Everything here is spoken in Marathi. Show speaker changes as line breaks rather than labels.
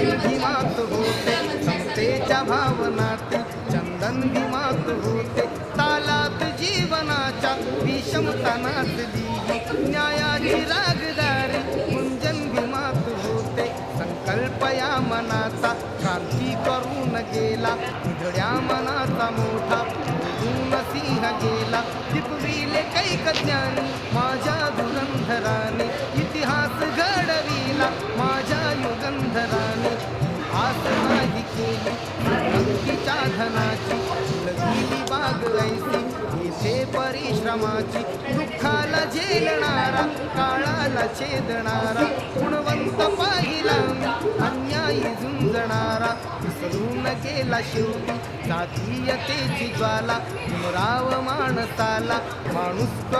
चंदन भीमात होते समतेच्या भावनात चंदन भीमात होते तालात जीवनाच्या विषमता नाचली न्यायाची रागदारी गुंजन भीमात होते संकल्प या मनाचा क्रांती करून गेला उघड्या मनाचा मोठा उडून सिंह गेला टिपविले कैक ज्ञानी माझ्या धुरंधराने इतिहास घडविला माझ्या युगंधराने आस नाही केली अंकीच्या धनाची लगीली बाग ऐसी इथे परिश्रमाची दुःखाला झेलणारा काळाला छेदणारा गुणवंत पाहिला अन्यायी झुंजणारा विसरून गेला शेवटी जातीयतेची ज्वाला पुनराव माणसाला माणूस